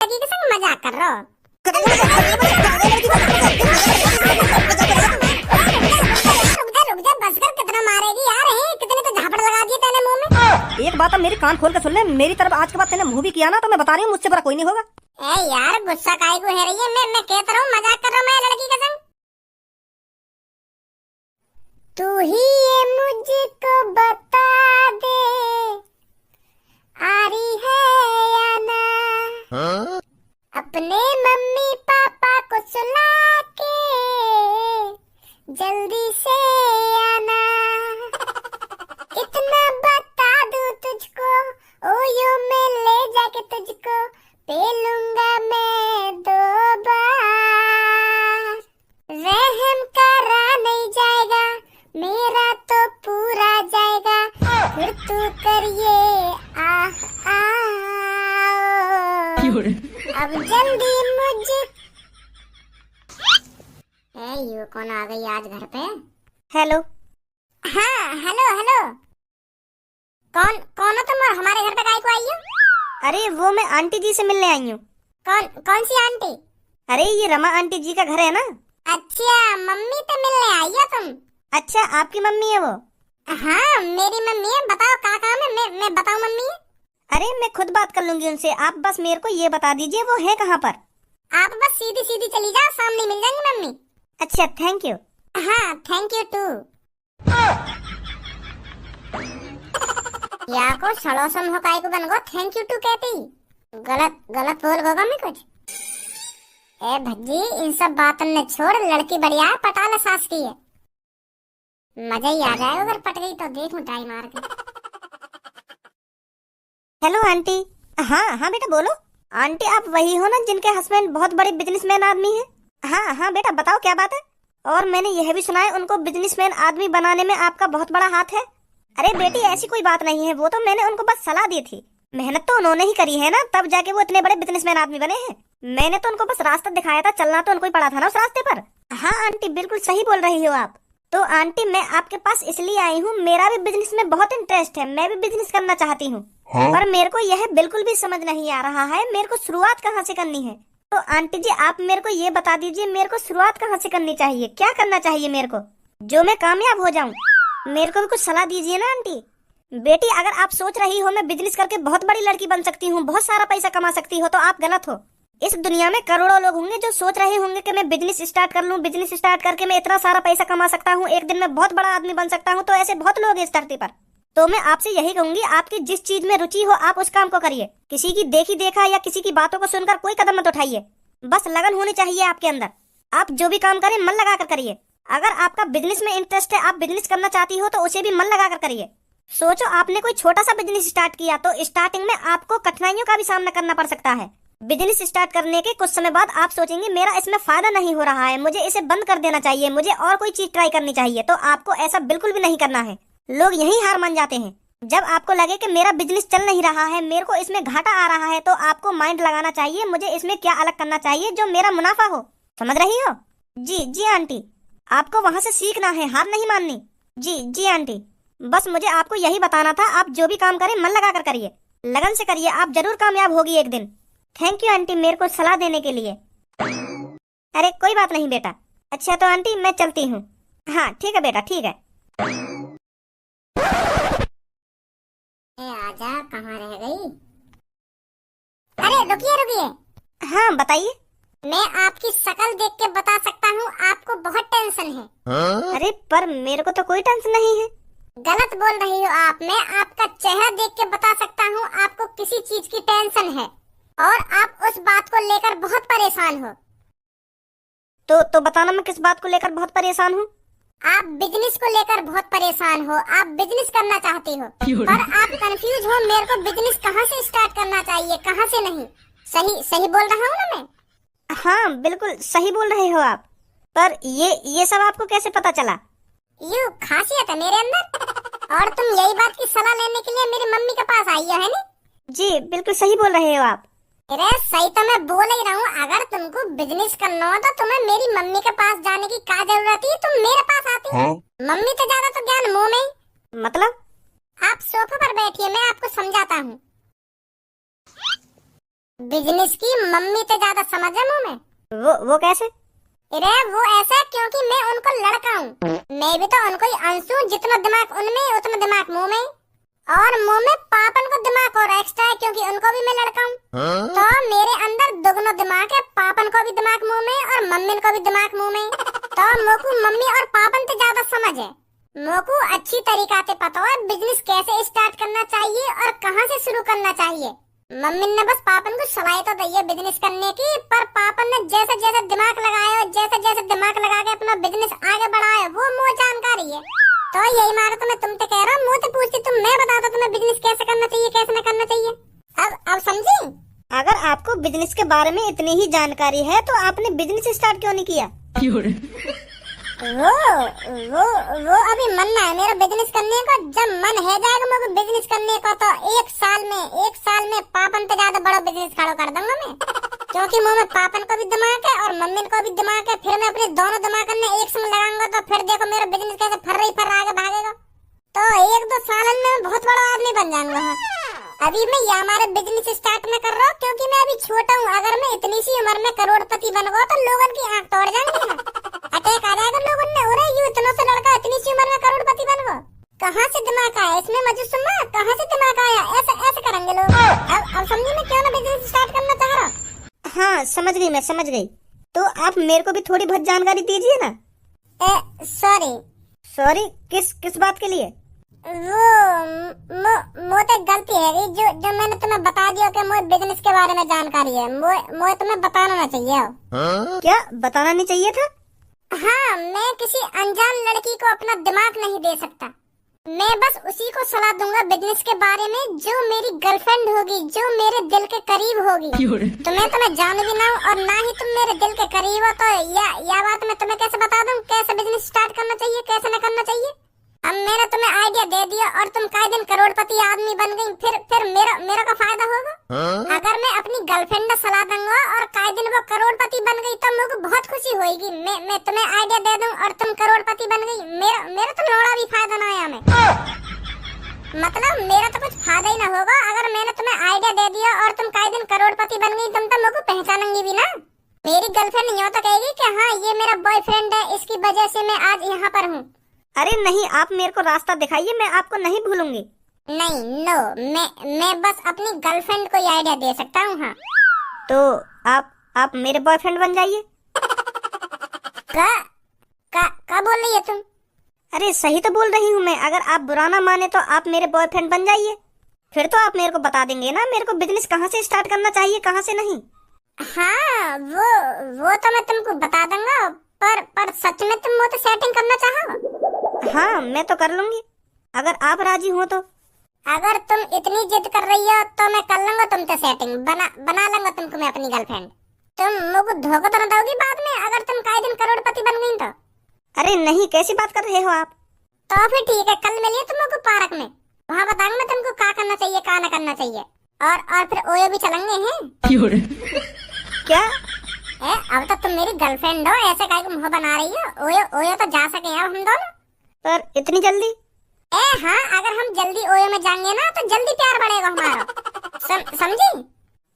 लड़की के संग मजाक कर रहे हो? रुक जा बस कर, कितना मारेगी यार? कितने तो झापड़ लगा दिए तेने मुंह में। एक बात अब मेरी कान खोल के सुन ले, मेरी तरफ आज के बाद तेने मुंह भी किया ना तो मैं बता रही हूँ मुझसे बड़ा कोई नहीं होगा। ए यार गुस्सा काहे को है रही है? मैं कहता रहा हूँ मजाक कर रहा हूँ मैं लड़की के संग। तू ही ये मुझको बता दे आ रही है या ना, अपने मम्मी पापा को सुला के जल्दी से आना। इतना बता दूं तुझको, ओयो में ले जाके तुझको पे लूंगा मैं 2 बार। रहम करा नहीं जाएगा मेरा तो पूरा जाएगा, फिर तू करिए आ अब जल्दी मुझे। यू कौन आ गई आज घर पे? हेलो। हाँ हेलो हेलो, कौन कौन हो तुम और हमारे घर पे काहे को आई हो? अरे वो मैं आंटी जी से मिलने आई हूँ। कौन सी आंटी? अरे ये रमा आंटी जी का घर है ना। अच्छा मम्मी से मिलने आई हो तुम? अच्छा आपकी मम्मी है वो? हाँ मेरी मम्मी है। बताओ क्या काम है? मैं बताऊं मम्मी है? अरे मैं खुद बात कर लूंगी उनसे, आप बस मेरे को ये बता दीजिए वो है कहाँ पर। आप बस सीधी सीधी चली जाओ, सामने मिल जाएंगी मम्मी। अच्छा थैंक यू। हाँ थैंक यू टू। या को सड़ोसम हो काय को बन गो थैंक यू टू कहती? गलत बोल होगा मैं कुछ? ए भज्जी इन सब बातों ने छोड़, लड़की बढ़िया है, पटा ले सास की है। मजा ही आ जाएगा अगर पट गई तो। देखूं टाइम मार के। Hello aunty. हाँ हाँ बेटा बोलो। आंटी आप वही हो ना जिनके हस्बैंड बहुत बड़े बिजनेसमैन आदमी है? हाँ हाँ बेटा बताओ क्या बात है। और मैंने यह भी सुना है उनको बिजनेसमैन आदमी बनाने में आपका बहुत बड़ा हाथ है। अरे बेटी ऐसी कोई बात नहीं है, वो तो मैंने उनको बस सलाह दी थी। मेहनत तो उन्होंने ही करी है ना, तब जाके वो इतने बड़े बिजनेसमैन आदमी बने हैं। मैंने तो उनको बस रास्ता दिखाया था, चलना तो उनको ही पड़ा था ना उस रास्ते पर। हाँ आंटी बिल्कुल सही बोल रही हो आप। तो आंटी मैं आपके पास इसलिए आई हूँ, मेरा भी बिजनेस में बहुत इंटरेस्ट है, मैं भी बिजनेस करना चाहती हूँ। पर मेरे को यह बिल्कुल भी समझ नहीं आ रहा है मेरे को शुरुआत कहाँ से करनी है। तो आंटी जी आप मेरे को ये बता दीजिए मेरे को शुरुआत कहाँ से करनी चाहिए, क्या करना चाहिए मेरे को जो मैं कामयाब हो जाऊँ? मेरे को भी कुछ सलाह दीजिए ना आंटी। बेटी अगर आप सोच रही हो मैं बिजनेस करके बहुत बड़ी लड़की बन सकती हूँ, बहुत सारा पैसा कमा सकती हो, तो आप गलत हो। इस दुनिया में करोड़ों लोग होंगे जो सोच रहे होंगे कि मैं बिजनेस स्टार्ट कर लूं, बिजनेस स्टार्ट करके मैं इतना सारा पैसा कमा सकता हूं, एक दिन में बहुत बड़ा आदमी बन सकता हूं। तो ऐसे बहुत लोग हैं इस धरती पर। तो मैं आपसे यही कहूंगी आपकी जिस चीज में रुचि हो आप उस काम को करिए। किसी की देखी देखा या किसी की बातों को सुनकर कोई कदम मत उठाइए। बस लगन होनी चाहिए आपके अंदर। आप जो भी काम करें मन लगा कर करिए। अगर आपका बिजनेस में इंटरेस्ट है, आप बिजनेस करना चाहती हो, तो उसे भी मन लगा कर करिए। सोचो आपने कोई छोटा सा बिजनेस स्टार्ट किया तो स्टार्टिंग में आपको कठिनाइयों का भी सामना करना पड़ सकता है। बिजनेस स्टार्ट करने के कुछ समय बाद आप सोचेंगे मेरा इसमें फायदा नहीं हो रहा है, मुझे इसे बंद कर देना चाहिए, मुझे और कोई चीज ट्राई करनी चाहिए। तो आपको ऐसा बिल्कुल भी नहीं करना है। लोग यही हार मान जाते हैं। जब आपको लगे कि मेरा बिजनेस चल नहीं रहा है, मेरे को इसमें घाटा आ रहा है, तो आपको माइंड लगाना चाहिए मुझे इसमें क्या अलग करना चाहिए जो मेरा मुनाफा हो। समझ रही हो? जी जी आंटी, आपको वहाँ से सीखना है, हार नहीं माननी। जी जी आंटी, बस मुझे आपको यही बताना था। आप जो भी काम करें मन लगा कर करिए, लगन से करिए, आप जरूर कामयाब होगी एक दिन। थैंक यू आंटी मेरे को सलाह देने के लिए। अरे कोई बात नहीं बेटा। अच्छा तो आंटी मैं चलती हूँ। हाँ ठीक है बेटा ठीक है। आजा कहाँ रह गई? अरे रुकिए रुकिए। हाँ बताइए। मैं आपकी शक्ल देख के बता सकता हूँ आपको बहुत टेंशन है। अरे पर मेरे को तो कोई टेंशन नहीं है। गलत बोल रही हो आप। मैं आपका चेहरा देख के बता सकता हूँ आपको किसी चीज की टेंशन है और आप उस बात को लेकर बहुत परेशान हो। तो बताना मैं किस बात को लेकर बहुत परेशान हूँ? आप बिजनेस को लेकर बहुत परेशान हो। आप बिजनेस करना चाहती हो पर आप कंफ्यूज हो मेरे को बिजनेस कहाँ से स्टार्ट करना चाहिए, कहाँ से नहीं। सही सही बोल रहा हूँ ना मैं? हाँ बिल्कुल सही बोल रहे हो आप। पर ये सब आपको कैसे पता चला? यू खासियत है मेरे अंदर। और तुम यही बात की सलाह लेने के लिए मेरी मम्मी के पास आई हो है नी? जी बिल्कुल सही बोल रहे हो आप। अरे सही तो मैं बोल ही रहा हूँ। अगर तुमको बिजनेस करना हो तो तुम्हें मेरी मम्मी के पास जाने की क्या जरूरत है? तुम मेरे पास आती हो। मम्मी तो ज्यादा तो ज्ञान मुंह में। मतलब? आप सोफे पर बैठिए, मैं आपको समझाता हूँ। बिजनेस की मम्मी से ज्यादा समझ है मुंह में। वो कैसे? अरे वो ऐसा है क्योंकि मैं उनको लड़का हूँ। मैं भी तो उनको ही अंश हूँ, जितना दिमाग उनमें उतना दिमाग मुंह में। और मुंह में पापन को दिमाग और एक्स्ट्रा है क्योंकि उनको भी मैं लड़का हूँ। तो मेरे अंदर दोगुना दिमाग है, पापन को भी दिमाग मुंह में और मम्मी को भी दिमाग मुंह में। तो मोकू मम्मी और पापन से ज्यादा समझ है। मोकू अच्छी तरीका से पता है बिजनेस कैसे स्टार्ट करना चाहिए और कहाँ से शुरू करना चाहिए। मम्मी ने बस पापन को सलाह तो दी है बिजनेस करने की, पर पापन ने जैसे जैसे दिमाग लगाया, जैसे जैसे दिमाग लगा के अपना बिजनेस आगे बढ़ाया, वो मुझे जानकारी है। तो यही मारे तो मैं तुमसे कह रहा हूँ, मुझे पूछती तुम, मैं बताता तुम्हें बिजनेस कैसे करना चाहिए कैसे न करना चाहिए। अब समझी? अगर आपको बिजनेस के बारे में इतनी ही जानकारी है तो आपने बिजनेस स्टार्ट क्यों नहीं किया? वो अभी मन ना है मेरा बिजनेस करने का। जब मन है जाएगा मेरे बिजनेस करने का तो एक साल में पापन से ज्यादा बड़ा बिजनेस खड़ा कर दूंगा मैं। क्योंकि मुंह में पापन को भी दिमाग है और मम्मी को भी दिमाग है। फिर मैं अपने दोनों दिमाग ने एक संग लगाऊंगा तो फिर देखो मेरा बिजनेस कैसे फर्र आगे भागेगा। तो 1-2 साल में बहुत बड़ा आदमी बन जाऊंगा। अभी मैं ये हमारे बिजनेस स्टार्ट में कर रहा हूँ क्योंकि मैं अभी छोटा हूँ। अगर मैं इतनी सी उम्र में करोड़पति बन गया तो लोगों की आंख तोड़ जाएंगे, अटैक आ जाएगा लोगों ने। अरे यू इतना से लड़का इतनी सी उम्र में करोड़पति बन गया, कहाँ से दिमाग आया इसमें? मुझे सुनना, कहाँ से दिमाग आया? ऐसे करेंगे लोग। अब समझी मैं क्यों ना बिजनेस स्टार्ट करना चाह रहा। हाँ समझ गई, मैं समझ गई। तो आप मेरे को भी थोड़ी बहुत जानकारी दीजिए ना। सॉरी किस बात के लिए? वो मोटे गलती है जो मैंने तुम्हें बता दिया कि मुझे बिजनेस के बारे में जानकारी है। मुझे तुम्हें बताना ना चाहिए। क्या बताना नहीं चाहिए था? हाँ, मैं किसी अनजान लड़की को अपना दिमाग नहीं दे सकता। मैं बस उसी को सलाह दूंगा बिजनेस के बारे में जो मेरी गर्लफ्रेंड होगी, जो मेरे दिल के करीब होगी। तुम्हें जान भी ना हूँ और ना ही तुम मेरे दिल के करीब हो, तो या बात मैं तुम्हें कैसे बता दूं कैसे बिजनेस स्टार्ट करना चाहिए कैसे न करना चाहिए। अब मैंने तुम्हें आइडिया दे दिया और तुम कई दिन करोड़पति आदमी बन गई, फिर मेरा का फायदा होगा? अगर मैं अपनी गर्लफ्रेंड ने सलाह दूंगा और कई दिन वो करोड़पति बन गई तो मुझे बहुत खुशी होगी। मैं तुम्हें आइडिया दे दूं और तुम करोड़पति बन गई, मेरा तो थोड़ा भी फायदा ना आया। मतलब मेरा तो कुछ फायदा ही ना होगा। अगर मैंने तुम्हें आइडिया दे दिया और तुम कई दिन करोड़पति बन गई, तुम तो मुझे पहचानेंगी भी ना। मेरी गर्लफ्रेंड यूँ तो कहेगी कि हाँ ये मेरा बॉयफ्रेंड है, इसकी वजह से मैं आज यहाँ पर हूँ। अरे नहीं, आप मेरे को रास्ता दिखाइए, मैं आपको नहीं भूलूंगी। नहीं, नो, मैं बस अपनी गर्लफ्रेंड को आइडिया दे सकता हूँ। हाँ तो आप मेरे बॉयफ्रेंड बन जाइए। क्या बोल रही है तुम? अरे सही तो बोल रही हूँ मैं। अगर आप बुरा ना माने तो आप मेरे बॉयफ्रेंड बन जाइए। फिर तो आप मेरे को बता देंगे ना मेरे को बिजनेस कहाँ से स्टार्ट करना चाहिए कहाँ से नहीं। हाँ वो तो मैं तुमको बता दूंगा, पर सच में तुम वो तो सेटिंग करना चाहो? हाँ मैं तो कर लूंगी अगर आप राजी हो तो। अगर तुम इतनी जिद कर रही हो तो मैं कर लूंगा तुमसे सेटिंग, बना लूंगा तुमको मैं अपनी गर्लफ्रेंड। तुम मुझे धोखा तो न दोगी बाद में अगर तुम कई दिन करोड़पति बन गई तो? अरे नहीं, कैसी बात कर रहे हो आप? तो फिर ठीक है, कल मिलिए तुमको पार्क में, वहाँ बताऊंगा मैं तुमको क्या करना चाहिए क्या न करना चाहिए। और फिर ओयो भी चलेंगे हैं। क्या? अब तो तुम मेरी गर्लफ्रेंड हो, ऐसे काहे को मुंह बना रही हो? ओयो तो जा सके अब हम दोनों। पर इतनी जल्दी? हाँ, अगर हम जल्दी ओयो में जाएंगे ना तो जल्दी प्यार बढ़ेगा हमारा। समझी?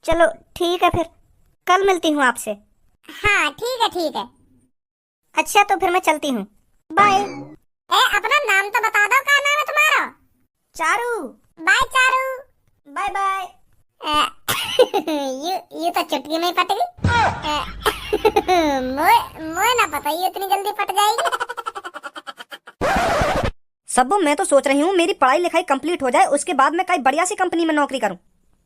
चलो ठीक है, फिर कल मिलती हूँ आपसे। हाँ ठीक है। अच्छा तो फिर मैं चलती हूँ, बाय। अपना नाम तो बता दो, क्या नाम है तुम्हारा? Charu. Bye Charu. Bye bye. ये तो चुटकी में पट गई। मोए ना पता ये इतनी जल्दी पट जाएगी। सब्बू मैं तो सोच रही हूँ मेरी पढ़ाई लिखाई कंप्लीट हो जाए, उसके बाद मैं कई बढ़िया सी कंपनी में नौकरी करूँ।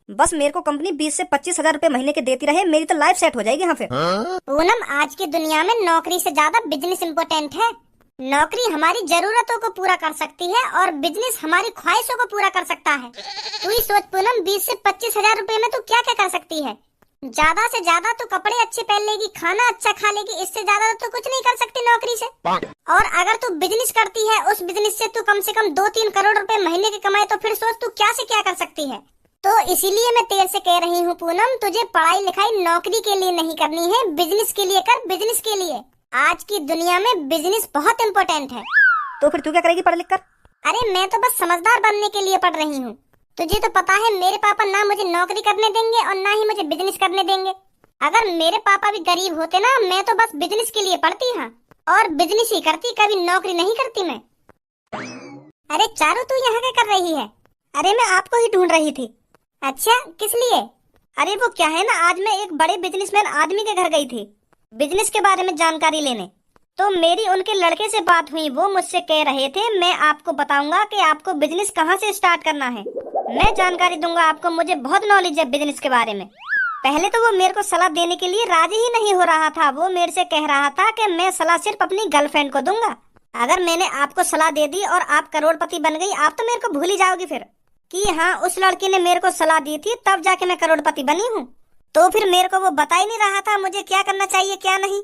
बस मेरे को कंपनी 20 से 25 हजार रुपए महीने के देती रहे, मेरी तो लाइफ सेट हो जाएगी यहाँ पे। पूनम, आज की दुनिया में नौकरी से ज्यादा बिजनेस इम्पोर्टेंट है। नौकरी हमारी जरूरतों को पूरा कर सकती है और बिजनेस हमारी ख्वाहिशों को पूरा कर सकता है। तू ही सोच पूनम, 20 से 25 हजार रुपए में तू क्या क्या कर सकती है? ज्यादा से ज्यादा तू कपड़े अच्छे पहन लेगी, खाना अच्छा खा लेगी, इससे ज्यादा तो कुछ नहीं कर सकती नौकरी से। और अगर तू बिजनेस करती है, उस बिजनेस से तू कम से कम 2-3 करोड़ रुपए महीने के कमाए, तो फिर सोच तू क्या से क्या कर सकती है। तो इसीलिए मैं तेरे से कह रही हूँ पूनम, तुझे पढ़ाई लिखाई नौकरी के लिए नहीं करनी है, बिजनेस के लिए कर, बिजनेस के लिए। आज की दुनिया में बिजनेस बहुत इम्पोर्टेंट है। तो फिर तू क्या करेगी पढ़ लिख कर? अरे मैं तो बस समझदार बनने के लिए पढ़ रही हूँ। तुझे तो पता है मेरे पापा ना मुझे नौकरी करने देंगे और ना ही मुझे बिजनेस करने देंगे। अगर मेरे पापा भी गरीब होते ना, मैं तो बस बिजनेस के लिए पढ़ती हाँ, और बिजनेस ही करती, कभी नौकरी नहीं करती मैं। अरे चारू, तू यहाँ क्या कर रही है? अरे मैं आपको ही ढूंढ रही थी। अच्छा, किस लिए? अरे वो क्या है ना, आज मैं एक बड़े बिजनेसमैन आदमी के घर गई थी बिजनेस के बारे में जानकारी लेने। तो मेरी उनके लड़के से बात हुई, वो मुझसे कह रहे थे मैं आपको बताऊंगा कि आपको बिजनेस कहाँ से स्टार्ट करना है, मैं जानकारी दूंगा आपको, मुझे बहुत नॉलेज है बिजनेस के बारे में। पहले तो वो मेरे को सलाह देने के लिए राजी ही नहीं हो रहा था। वो मेरे से कह रहा था कि मैं सलाह सिर्फ अपनी गर्लफ्रेंड को दूंगा। अगर मैंने आपको सलाह दे दी और आप करोड़पति बन गई, आप तो मेरे को भूल ही जाओगी फिर कि हाँ उस लड़की ने मेरे को सलाह दी थी, तब जाके मैं करोड़पति बनी हूँ। तो फिर मेरे को वो बता ही नहीं रहा था मुझे क्या करना चाहिए क्या नहीं।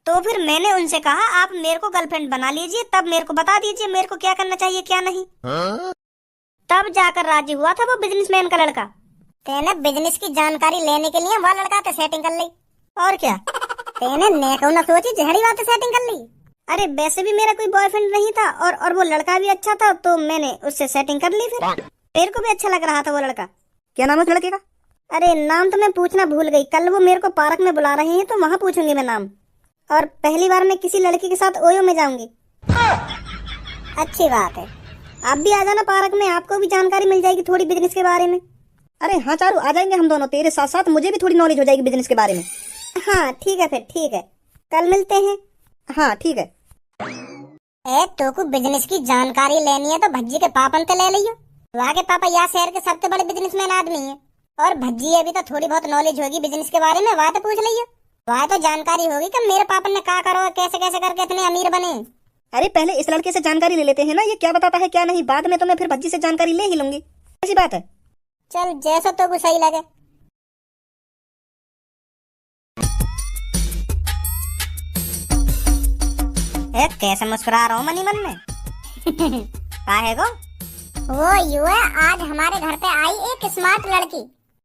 तो फिर मैंने उनसे कहा आप मेरे को गर्लफ्रेंड बना लीजिए, तब मेरे को बता दीजिए मेरे को क्या करना चाहिए क्या नहीं। तब जाकर राजी हुआ था वो बिजनेसमैन का लड़का। तेने बिजनेस की जानकारी लेने के लिए वो लड़का तो सेटिंग कर ली, और क्या तेने नेको न सोची जहरी बात सेटिंग कर ली। अरे वैसे भी मेरा कोई बॉयफ्रेंड नहीं था और वो लड़का भी अच्छा था, तो मैंने उससे सेटिंग कर ली। फिर तेरे को भी अच्छा लग रहा था वो लड़का। क्या नाम है उस लड़के का? अरे नाम तो मैं पूछना भूल गई, कल वो मेरे को पार्क में बुला रहे हैं तो वहाँ पूछूंगी मैं नाम। और पहली बार मैं किसी लड़की के साथ ओयो में जाऊंगी। अच्छी बात है, आप भी आ जाना पार्क में, आपको भी जानकारी मिल जाएगी थोड़ी बिजनेस के बारे में। अरे हाँ चारू, आ जाएंगे हम दोनों, तेरे साथ साथ मुझे भी थोड़ी नॉलेज हो जाएगी बिजनेस के बारे में। हाँ ठीक है, फिर ठीक है, कल मिलते हैं। हाँ ठीक है। तो को बिजनेस की जानकारी लेनी है तो भज्जी के पापन से ले लियो। वहाँ के पापा यहाँ शहर के सबसे बड़े बिजनेसमैन आदमी है, और भज्जी अभी तो थोड़ी बहुत नॉलेज होगी बिजनेस के बारे में, वहाँ तो पूछ लियो। वहाँ तो जानकारी होगी कि मेरे पापा ने क्या करो, कैसे कैसे करके इतने अमीर बने। अरे पहले इस लड़के से जानकारी ले लेते हैं ना, ये क्या बताता है क्या नहीं, बाद में तो मैं फिर भज्जी से जानकारी ले ही लूंगी। ऐसी बात है। चल जैसा तो को सही लगे। कैसे मुस्कुरा रहा हूँ मनी मन में? काहे गो? वो यू है, आज हमारे घर पे आई एक स्मार्ट लड़की,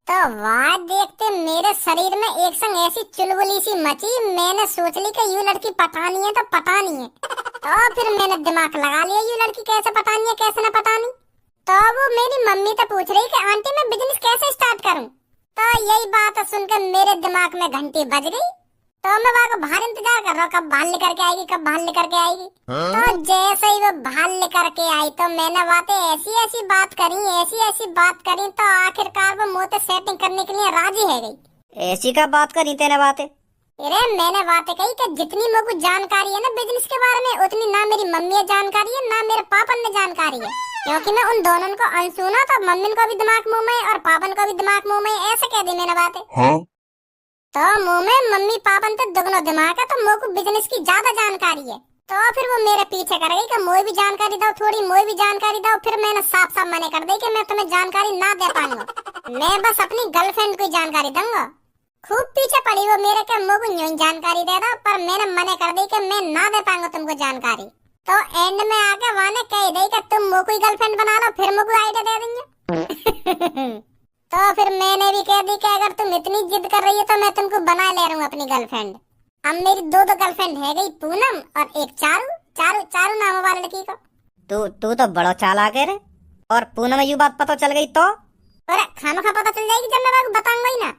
तो वाह देखते मेरे शरीर में एक संग ऐसी चुलबुली सी मची, मैंने सोच ली कि यू लड़की पटानी है तो पटानी है। तो फिर मैंने दिमाग लगा लिया यू लड़की कैसे पटानी है कैसे न पटानी। तो वो मेरी मम्मी तो पूछ रही कि आंटी मैं बिजनेस कैसे स्टार्ट करूं। तो यही बात सुनकर मेरे दिमाग में घंटी बज गई। तो मैं वहाँ को बाहर इंतजार कर रहा हूँ कब बाहर लेकर के आएगी, कब बाहर लेकर के आएगी। तो जैसे ही वो बाहर लेकर के आई तो मैंने बातें ऐसी ऐसी बात करी, ऐसी ऐसी बात करी, तो आखिरकार वो मुझसे सेटिंग करने के लिए राजी है गई। ऐसी का बात करी तेने बातें? अरे मैंने बातें कही कि जितनी मेरे को जानकारी है ना बिजनेस के बारे में, उतनी ना मेरी मम्मी जानकारी है ना मेरे पापा ने जानकारी है, क्योंकि मैं उन दोनों को अनसुना तो मम्मी को भी दिमाग मुंह में और पापन को भी दिमाग मुंह में, ऐसे कह दी मैंने बातें। तो मुंह में मम्मी पापन तो दुगनो दिमाग है, तो मुझ को बिजनेस की ज्यादा जानकारी है। तो फिर वो मेरे पीछे कर गई कि मुझे भी जानकारी दो, थोड़ी मुझे भी जानकारी दो। फिर मैंने साफ साफ मना कर दी कि मैं तुम्हें जानकारी ना दे पाऊंगा, मैं बस अपनी गर्लफ्रेंड को जानकारी दूंगा। खूब पीछे पड़ी वो मेरे के, मुझ को यूं जानकारी दे दो, पर मैंने मना कर दी कि मैं ना दे पाऊंगा तुमको जानकारी। तो एंड में आके वहाँ ने कह दी कि तुम मुझ को गर्लफ्रेंड बना लो, फिर मुझ को आइडिया दे देंगे। तो फिर मैंने भी कह दी कि अगर तुम इतनी जिद कर रही हो तो मैं तुमको बना ले रहा हूँ अपनी गर्लफ्रेंड। अब मेरी दो गर्लफ्रेंड है गई, पूनम और एक चारू। चारू नाम वाली लड़की को। तू तो बड़ा चालाक है रे। और पूनम यू बात पता चल गई तो? अरे खामखा पता चल जाएगी जब मैं बताऊंगा ही ना।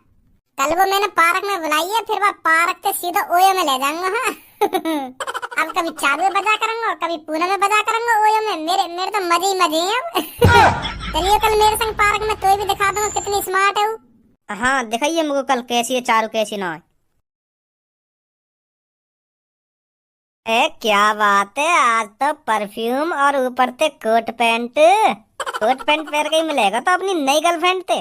कल वो मैंने पार्क में बुलाई है, फिर वह पार्क से सीधा ओयो में ले जाऊंगा। हाँ। अब कभी चारू में बजा करूंगा, कभी पूनम में बजा करूंगा, ओयो में। मेरे तो मजे ही मजे हैं अब। चलिए कल मेरे संग पार्क में, तो भी दिखा दूंगा कितनी स्मार्ट है वो। हाँ दिखाइए मुझे कल कैसी है चारू कैसी ना है। क्या बात है, आज तो परफ्यूम और ऊपर से कोट पैंट पहन के ही मिलेगा तो अपनी नई गर्लफ्रेंड थे।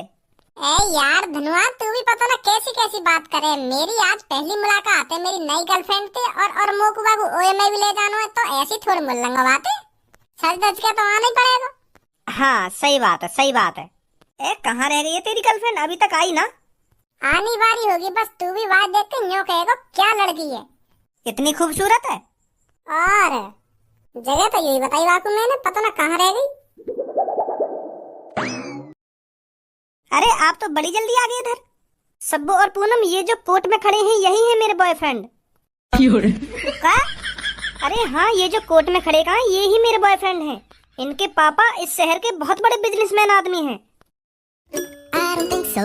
यार धनुआ, तू भी पता ना कैसी कैसी बात करे। मेरी आज पहली मुलाकात है, मेरी नई गर्लफ्रेंड थे और मोकू बाबू ओए में भी ले जाना है, तो ऐसी थोड़ी मुल्लंगा बात है, सच दच के तो आना ही पड़ेगा। हाँ सही बात है सही बात है। कहाँ रह गई है तेरी गर्लफ्रेंड, अभी तक आई ना? आनी बारी होगी, बस तू भी बात देख के न्यों कहेगा क्या लड़की है, इतनी खूबसूरत है। और जगह तो यही बताई बाकू मैंने, पता ना कहाँ रह गई। अरे आप तो बड़ी जल्दी आ गए इधर। सब्बू और पूनम, ये जो कोर्ट में खड़े हैं यही है मेरे बॉयफ्रेंड। क्या? अरे हाँ, ये जो कोर्ट में खड़े कहाँ, ये ही मेरे बॉयफ्रेंड हैं। इनके पापा इस शहर के बहुत बड़े बिजनेसमैन आदमी हैं। don't think so.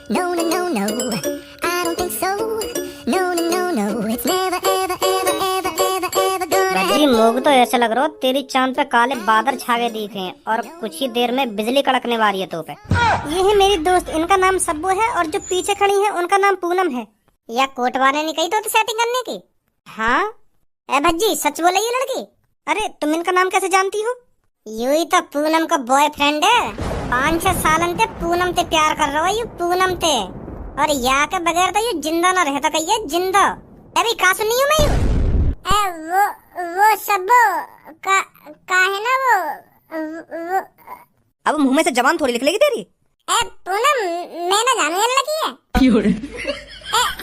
No, no, no, no. I don't think so. No, no, no, no. It's never, ever, ever, ever, ever, ever gonna Bhajji मोग तो ऐसा लग रहा हो तेरी चांद पे काले बादल छागे दिखे हैं और कुछ ही देर में बिजली कड़कने वाली है तो पे। ये है मेरी दोस्त, इनका नाम सब्बू है और जो पीछे खड़ी है उनका नाम पूनम है। या कोट वाले ने कही तो सेटिंग करने की। हाँ ए भज्जी सच बोले ये लड़की। अरे तुम इनका नाम कैसे जानती हो? यू ही तो पूनम का बॉयफ्रेंड है। 5-6 सालन ते पूनम ते प्यार कर रहा है यू पूनम ते, और या के बगैर तो यू जिंदा ना रहता कहिए जिंदा। अभी का सुनी हूँ मैं यू वो सब का है ना वो अब मुंह में से जबान थोड़ी निकलेगी तेरी। पूनम मैं ना जानू ये लड़की है।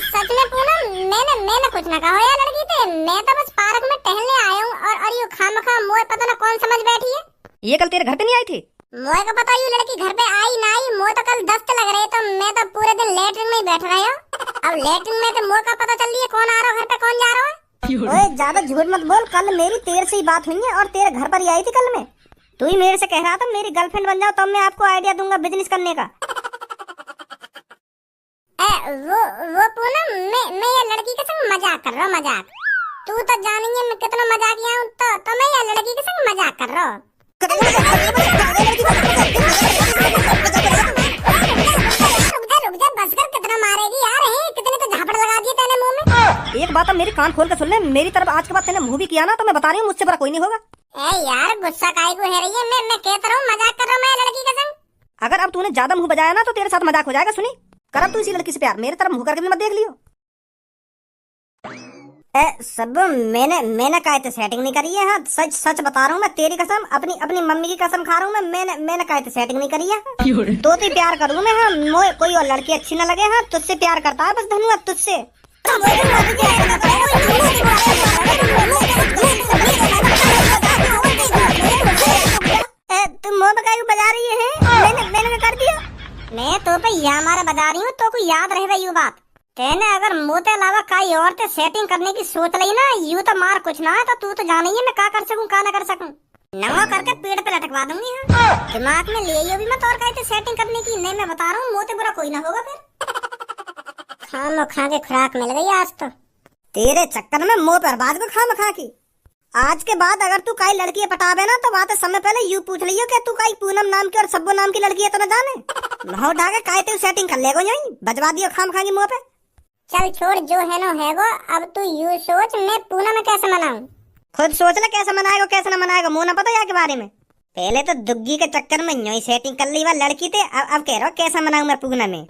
सच में पूनम मैंने कुछ ना कहा यार लड़की थे। मैं तो बस पार्क में टहलने आया हूँ और ये खामखा मोए पता ना कौन समझ बैठी है। ये कल तेरे घर पे नहीं आई थी? मोए को पता ये लड़की घर पे आई ना आई, मोए तो कल दस्त लग रहे तो मैं तो पूरे दिन लेटरिन में ही बैठ रहा हूँ। अब लेटरिन में तो मोए का पता चल रही है कौन आ रहा है घर पे कौन जा रहा है। ओए ज्यादा झूठ मत बोल, कल मेरी तेरे से ही बात हुई है और तेरे घर पर ही आई थी कल मैं। तू ही मेरे से कह रहा था मेरी गर्लफ्रेंड बन जाओ तब मैं आपको आइडिया दूंगा बिजनेस करने का। वो पूनम मैं ये लड़की के संग मजाक कर रहा हूँ मजाक। तू तो जानेंगे मैं कितना मजाकिया हूँ तो मैं ये लड़की के संग मजाक कर रहा हूँ। रुक जा बस कर, कितना मारेगी यार। कितने तो झापड़ लगा दिए तेने मुंह में। एक बात अब मेरी कान खोल कर सुन ले, मेरी तरफ आज के बाद तेने मुंह भी किया ना तो मैं बता रही हूँ मुझसे बड़ा कोई नहीं होगा। यार गुस्सा काहे को है रही है? मैं कहता रहा हूँ मजाक कर रहा हूँ मैं लड़की के संग। अगर अब तूने ज्यादा मुंह बजाया ना तो तेरे साथ मजाक हो जाएगा। सुनी कर अब तू इसी लड़की से प्यार, मेरे तरफ मुंह करके भी मत देख लियो। सब मैंने काहे तो सेटिंग नहीं करी है। हाँ सच सच बता रहा हूँ मैं, तेरी कसम अपनी मम्मी की कसम खा रहा हूँ मैं। मैंने काहे तो सेटिंग नहीं करी है। तो ही प्यार करूँ मैं। हाँ मोए कोई और लड़की अच्छी न लगे। हाँ तुझसे प्यार करता है बस धनुआ तुझसे। तुम मोह बकाई बजा रही है? मैंने कर दिया। मैं तो पे या मारा बजा रही हूँ तो को याद रहे यू बात। तेने अगर मोते अलावा कई और ते सेटिंग करने की सोच ली ना यू तो मार कुछ ना है तो तू तो जाने ही मैं का कर सकूं का ना कर सकूं। नंगा करके पेड़ पे लटकवा दूंगी। हाँ दिमाग में ले भी मत और कहीं सेटिंग करने की। नहीं मैं बता रहा हूँ मोते बुरा कोई ना होगा फिर। खाम खा के खुराक मिल गई आज तो तेरे चक्कर में मुंह पर बात को खाम खा की। आज के बाद अगर तू कई लड़की पटावे ना तो बात समय पहले यू पूछ लियो कि तू कई पूनम नाम की और सब्बू नाम की लड़की है तो न जाने। भाव उठा के काहे तू सेटिंग कर लेगो यहीं बजवा दियो खाम खा की मुंह पे। चल छोड़ जो है नो है वो। अब तू यू सोच मैं पूनम में कैसे मनाऊं। खुद सोच ले कैसे मनाएगा कैसे न मनाएगा, मुंह न पता या के बारे में। पहले तो दुग्गी के चक्कर में यही सेटिंग कर ली वह लड़की थे, अब कह रहा कैसे मनाऊं मैं पूनम में।